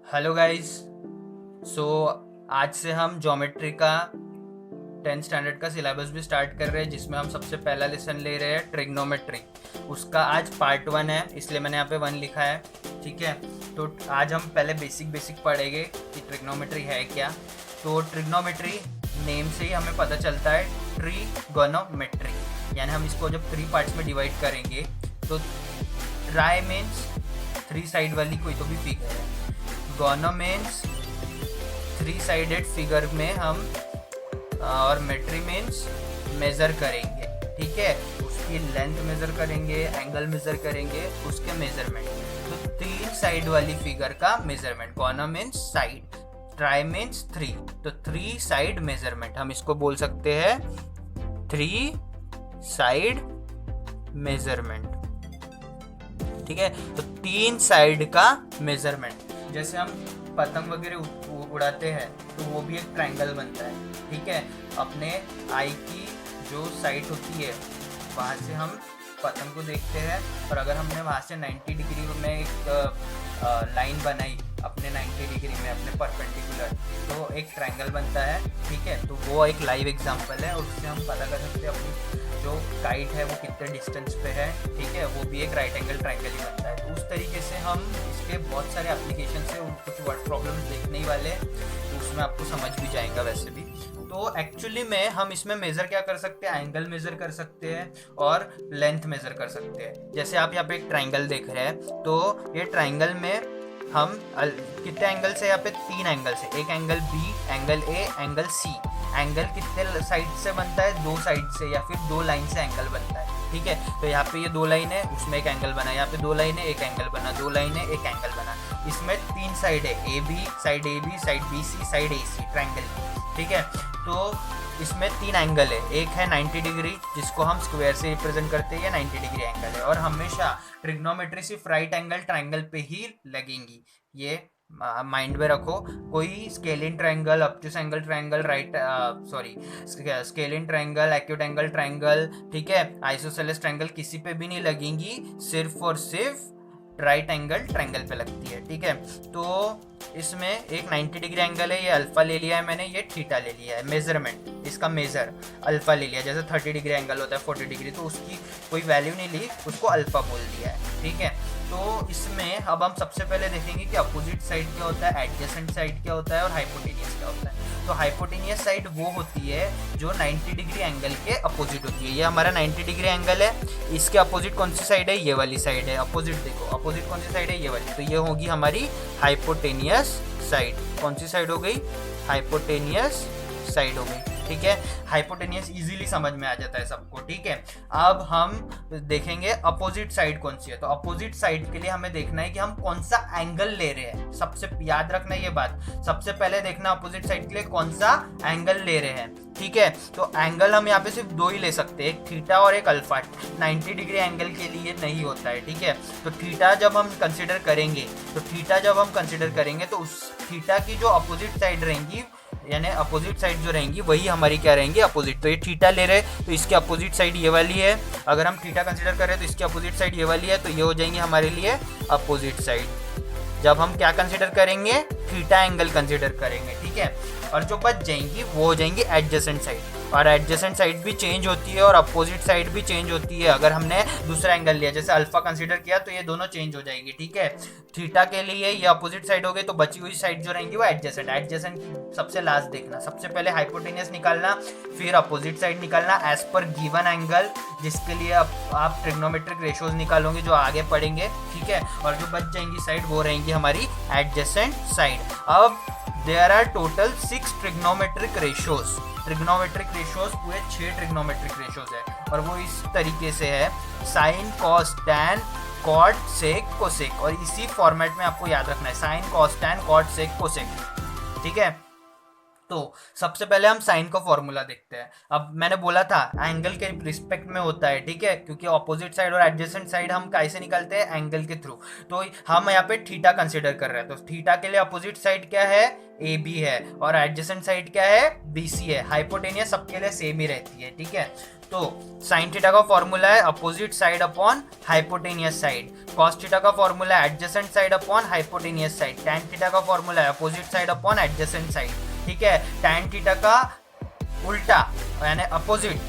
Hello guys. सो आज से हम ज्योमेट्री का 10th स्टैंडर्ड का सिलेबस भी स्टार्ट कर रहे हैं, जिसमें हम सबसे पहला लेसन ले रहे हैं ट्रिग्नोमेट्री। उसका आज पार्ट 1 है, इसलिए मैंने यहाँ पे 1 लिखा है। ठीक है, तो आज हम पहले बेसिक पढ़ेंगे कि ट्रिग्नोमेट्री है क्या। तो ट्रिग्नोमेट्री नेम से ही हमें पता चलता है ट्रीगोनोमेट्री, यानी हम इसको जब 3 पार्ट्स में डिवाइड करेंगे तो ट्राई मीन्स 3 साइड वाली कोई तो भी फिगर है, गोनो मीन्स 3 साइडेड फिगर में हम, और मेट्री मीन्स मेज़र करेंगे। ठीक है, उसकी लेंथ मेज़र करेंगे, एंगल मेज़र करेंगे, उसके मेज़रमेंट। तो 3 साइड वाली फिगर का मेज़रमेंट, गोनो मीन्स साइड, ट्राई मीन्स 3, तो 3 साइड मेज़रमेंट हम इसको बोल सकते हैं 3 साइड मेज़रमेंट। ठीक है, तो 3 साइड का मेज़रमेंट। जैसे हम पतंग वगैरह उड़ाते हैं तो वो भी एक ट्रायंगल बनता है। ठीक है, अपने आई की जो साइड होती है वहाँ से हम पतंग को देखते हैं, और अगर हमने वहाँ से 90 डिग्री में एक लाइन बनाई अपने 90 डिग्री में अपने परपेंडिकुलर, तो एक ट्रायंगल बनता है। ठीक है, तो वो एक लाइव एग्जांपल है, और उससे हम पता कर सकते हैं अपनी जो काइट है वो कितने डिस्टेंस पे है। ठीक है, वो भी एक राइट एंगल ट्रायंगल ही बनता है। तो उस तरीके से हम इसके बहुत सारे एप्लीकेशन से कुछ वर्ड प्रॉब्लम्स देखने ही वाले हैं, तो उसमें आपको समझ भी जाएगा वैसे भी। तो एक्चुअली में हम इसमें मेज़र क्या कर सकते हैं, एंगल मेज़र कर सकते हैं और लेंथ मेज़र कर सकते हैं। जैसे आप यहाँ पे एक ट्रायंगल देख रहे हैं, तो ये ट्रायंगल में हम कितने एंगल से, यहाँ पे 3 एंगल से, एक angle B, angle A, angle C. Angle कितने साइड से बनता है, 2 साइड से या फिर 2 लाइन से एंगल बनता है। ठीक है, तो यहाँ पे ये 2 लाइन है, उसमें एक एंगल बना, यहाँ पे 2 लाइन है, एक एंगल बना, 2 लाइन है, एक एंगल बना। इसमें 3 साइड है, A B, side B C, side A C, triangle की। ठीक है, तो इसमें 3 एंगल है, एक है 90 डिग्री जिसको हम स्क्वायर से रिप्रेजेंट करते हैं, 90 डिग्री एंगल है। और हमेशा ट्रिग्नोमेट्री सिर्फ राइट एंगल ट्रायंगल पे ही लगेंगी, ये माइंड में रखो। कोई scalene triangle, obtuse angle triangle, scalene triangle, acute angle triangle, ठीक है, आइसोसेलेस ट्रायंगल किसी पे भी नहीं लगेंगी, सिर्फ और सिर्फ राइट एंगल ट्रायंगल पे लगती है। ठीक है, तो इसमें एक 90 डिग्री एंगल है, ये अल्फा ले लिया है मैंने, ये थीटा ले लिया है। मेजरमेंट, इसका मेजर अल्फा ले लिया। जैसे 30 डिग्री एंगल होता है 40 डिग्री, तो उसकी कोई वैल्यू नहीं ली, उसको अल्फा बोल दिया है। ठीक है, तो इसमें अब हम सबसे पहले देखेंगे कि अपोजिट साइड क्या होता है, एडजेसेंट साइड क्या होता है, और हाइपोटेनियस क्या होता है। तो हाइपोटेनियस साइड वो होती है जो 90 डिग्री एंगल के अपोजिट होती है। ये हमारा 90 डिग्री एंगल है, इसके अपोजिट कौन सी साइड है, ये वाली साइड है। अपोजिट देखो, अपोजिट कौन सी साइड है, ये वाली, तो ये होगी हमारी हाइपोटेनियस साइड। कौन सी साइड हो गई, हाइपोटेनियस साइड हो गई। ठीक है, हाइपोटेनियस इजीली समझ में आ जाता है सबको। ठीक है, अब हम देखेंगे अपोजिट साइड कौन सी है। तो अपोजिट साइड के लिए हमें देखना है कि हम कौन सा एंगल ले रहे हैं। सबसे याद रखना ये बात, सबसे पहले देखना अपोजिट साइड के लिए कौन सा एंगल ले रहे हैं। ठीक है, तो एंगल हम यहाँ पे सिर्फ 2 ही ले सकते हैं, एक थीटा और एक अल्फा। 90 डिग्री एंगल के लिए नहीं होता है। ठीक है, तो थीटा जब हम कंसिडर करेंगे, तो उस थीटा की जो अपोजिट साइड रहेंगी, यानी अपोजिट साइड जो रहेंगी वही हमारी क्या रहेंगी, अपोजिट। तो ये थीटा ले रहे हैं, तो इसकी अपोजिट साइड ये वाली है। अगर हम थीटा कंसीडर कर रहे हैं तो इसकी अपोजिट साइड ये वाली है, तो ये हो जाएंगी हमारे लिए अपोजिट साइड। जब हम क्या कंसीडर करेंगे, थीटा एंगल कंसीडर करेंगे। ठीक है, और जो बच जाएंगी वो हो जाएंगी एडजेसेंट साइड। और एडजेसेंट साइड भी चेंज होती है और अपोजिट साइड भी चेंज होती है। अगर हमने दूसरा एंगल लिया, जैसे अल्फा कंसीडर किया, तो ये दोनों चेंज हो जाएंगी। ठीक है, थीटा के लिए ये अपोजिट साइड हो गई, तो बची हुई साइड जो रहेंगी वो एडजेसेंट। एडजेसेंट की सबसे लास्ट देखना, सबसे पहले हाइपोटेनियस निकालना, फिर अपोजिट साइड निकालना एज पर गिवन एंगल, जिसके लिए आप ट्रिग्नोमेट्रिक रेशियोज निकालोगे जो आगे पढ़ेंगे। ठीक है, और जो बच जाएंगी साइड वो रहेंगी हमारी एडजेसेंट साइड। अब there are total 6 trigonometric ratios. Trigonometric ratios पूरे 6 ट्रिग्नोमेट्रिक रेशियोज है, और वो इस तरीके से है, साइन, कॉस, टैन, कॉट, सेक, कोसेक। और इसी फॉर्मेट में आपको याद रखना है, साइन, कॉस, टैन, कॉट, सेक, कोसेक। ठीक है, तो सबसे पहले हम साइन का फॉर्मूला देखते हैं। अब मैंने बोला था एंगल के रिस्पेक्ट में होता है, ठीक है, क्योंकि ऑपोजिट साइड और एडजेसेंट साइड हम कैसे निकालते हैं, एंगल के थ्रू। तो हम यहाँ पे थीटा कंसिडर कर रहे हैं, तो थीटा के लिए अपोजिट साइड क्या है, ए बी है, और एडजेसेंट साइड क्या है, बी सी है। हाइपोटेनियस सबके लिए सेम ही रहती है, ठीक है। तो साइन थीटा का फॉर्मूला है opposite side upon hypotenuse side. Cos theta का फॉर्मूला है adjacent side upon hypotenuse side. Tan theta का फॉर्मूला है opposite side upon adjacent side, ठीक है। टैन थीटा का उल्टा यानी अपोजिट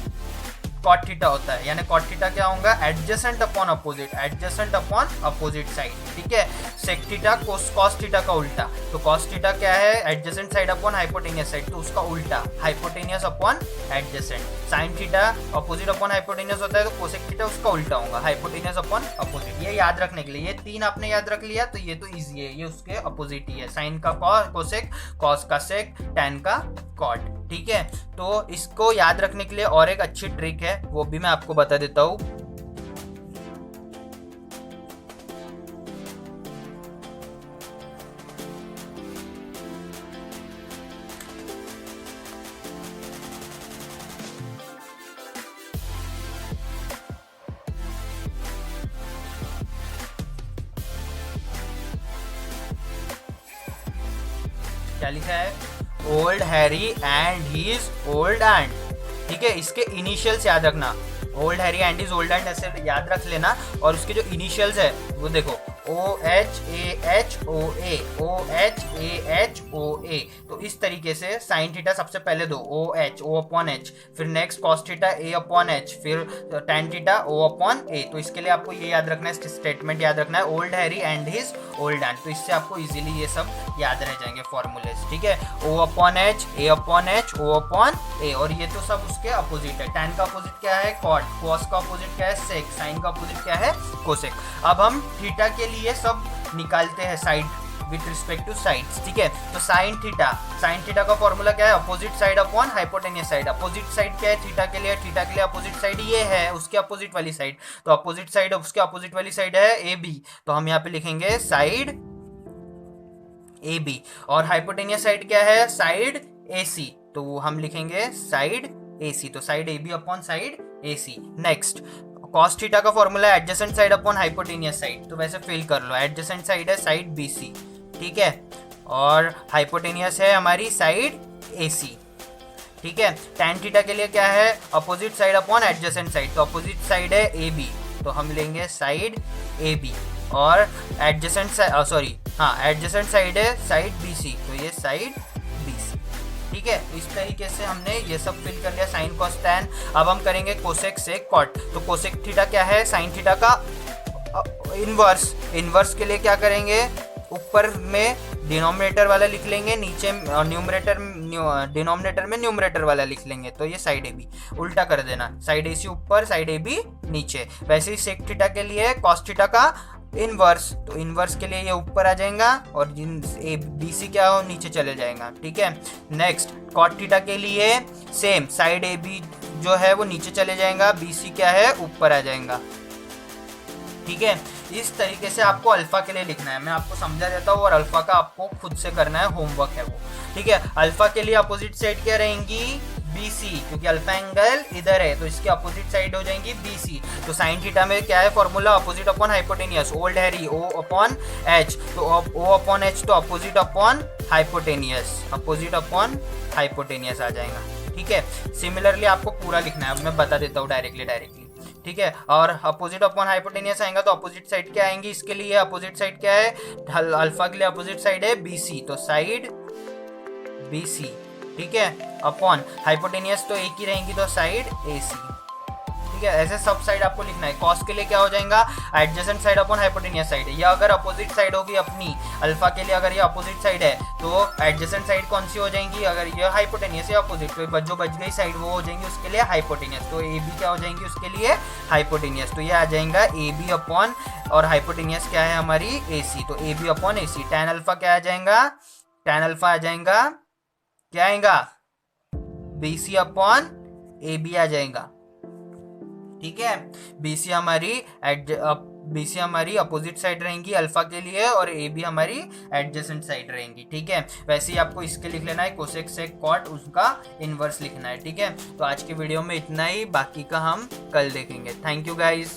कॉट थीटा होता है, यानी कॉट थीटा क्या होगा, adjacent upon opposite, adjacent upon opposite side, ठीक है। सेक थीटा कॉस थीटा का उल्टा, तो कॉस थीटा क्या है, adjacent side upon hypotenuse side, तो उसका उल्टा hypotenuse upon adjacent. Sine theta opposite upon hypotenuse होता है, तो कोसेक थीटा उसका उल्टा होगा, हाइपोटेनियस अपॉन अपोजिट। ये याद रखने के लिए, ये तीन आपने याद रख लिया तो ये तो इजी है, ये उसके अपोजिट ही है। साइन का कोसेक, कॉस का सेक, टैन का कॉट, ठीक है। तो इसको याद रखने के लिए और एक अच्छी ट्रिक है, वो भी मैं आपको बता देता हूं। क्या लिखा है, old Harry and his old aunt, ठीक है। इसके इनिशियल्स याद रखना, old Harry and is old aunt ऐसे याद रख लेना, और उसके जो इनिशियल्स है वो देखो, OHAHOA, OHAHOA। तो इस तरीके से साइन थीटा सबसे पहले दो, OH, O अपॉन H, फिर next cos theta A upon H, फिर tan theta O upon A। तो इसके लिए आपको ये याद रखना है, स्टेटमेंट याद रखना है, old Harry and his old and. तो इससे आपको इजीली ये सब याद रह जाएंगे फॉर्मूलेस, ठीक है। O upon H, A upon H, O upon A, और ये तो सब उसके अपोजिट है। टैन का अपोजिट क्या है, कॉट, कॉस का अपोजिट क्या है, सेक, साइन का अपोजिट क्या है, कोसेक। अब हम थीटा के लिए सब निकालते हैं side with respect two sides, ठीक है। तो साइन थीटा का फॉर्मूला क्या है, opposite side upon hypotenuse side. Opposite side क्या है थीटा के लिए अपोजिट साइड ये है, उसके अपोजिट वाली साइड, तो अपोजिट साइड उसके अपोजिट वाली साइड है ए बी, तो हम यहाँ पे लिखेंगे साइड ए बी। और हाइपोटेनियस साइड क्या है, साइड ए सी, तो हम लिखेंगे साइड ए सी, तो side A B upon side A C. Next cos theta का फॉर्मूला है adjacent side upon hypotenuse side, तो वैसे फिल कर लो, एडजेसेंट साइड है साइड बी सी, ठीक है, और हाइपोटेनियस है हमारी साइड ए सी, ठीक है। टैन थीटा के लिए क्या है, opposite side upon adjacent side, तो अपोजिट साइड है ए बी, तो हम लेंगे साइड ए बी, और एडजेसेंट एडजेसेंट साइड है साइड बी सी, तो ये साइड बी सी, ठीक है। इस तरीके से हमने ये सब फिल कर लिया, साइन कॉस टैन। अब हम करेंगे कोसेक सेक कॉट। तो कोसेक थीटा क्या है, साइन थीटा का इनवर्स के लिए क्या करेंगे, ऊपर में डिनोमिनेटर वाला लिख लेंगे, नीचे डिनोमिनेटर में न्यूमरेटर वाला लिख लेंगे, तो ये साइड ए बी उल्टा कर देना, साइड ए सी ऊपर साइड ए बी नीचे। वैसे ही सेक थीटा के लिए कॉस थीटा का इनवर्स, तो इनवर्स के लिए ये ऊपर आ जाएगा और बी सी क्या हो नीचे चले जाएगा, ठीक है। नेक्स्ट कॉट थीटा के लिए सेम, साइड ए बी जो है वो नीचे चले जाएगा, बी सी क्या है ऊपर आ जाएगा, ठीक है। इस तरीके से आपको अल्फा के लिए लिखना है, मैं आपको समझा देता हूँ, और अल्फा का आपको खुद से करना है, होमवर्क है वो, ठीक है। अल्फा के लिए अपोजिट साइड क्या रहेंगी, बी सी, क्योंकि अल्फा एंगल इधर है तो इसकी अपोजिट साइड हो जाएंगी बी सी। तो साइन थीटा में क्या है formula, opposite upon hypotenuse, old Harry O upon H, तो ओ अपॉन एच तो opposite upon hypotenuse, opposite upon hypotenuse आ जाएगा, ठीक है। सिमिलरली आपको पूरा लिखना है, अब मैं बता देता हूँ डायरेक्टली, ठीक है। और अपोजिट अपॉन हाइपोटेनियस आएगा तो अपोजिट साइड क्या आएंगी, इसके लिए अपोजिट साइड क्या है, अल्फा के लिए अपोजिट साइड है बी सी, तो साइड बी सी, ठीक है, अपॉन हाइपोटेनियस तो एक ही रहेंगी, तो साइड ए सी, ठीक है। ऐसे सब साइड आपको लिखना है। कॉस के लिए क्या हो जाएगा, adjacent side upon hypotenuse side, या अगर अपोजिट साइड होगी अपनी अल्फा के लिए, अगर ये अपोजिट साइड है तो एडजेसेंट साइड कौन सी हो जाएंगी, अगर ये हाइपोटेनियस या अपोजिट, तो जो बच गई साइड वो हो जाएंगी उसके लिए हाइपोटेनियस, तो ए बी क्या हो जाएंगी उसके लिए हाइपोटेनियस, तो ये आ जाएगा ए बी अपॉन, और हाइपोटेनियस क्या है हमारी ए सी, तो A B upon A C. Tan alpha क्या आ जाएगा, टैन अल्फा आ जाएगा, क्या आएगा, B C upon A B आ जाएगा, ठीक है। बी सी हमारी BC हमारी अपोजिट साइड रहेंगी अल्फा के लिए, और AB हमारी एडजेसेंट साइड रहेंगी। ठीक है, वैसे ही आपको इसके लिख लेना है कोसेक सेक कॉट, उसका इनवर्स लिखना है। ठीक है, तो आज की वीडियो में इतना ही, बाकी का हम कल देखेंगे। Thank you guys.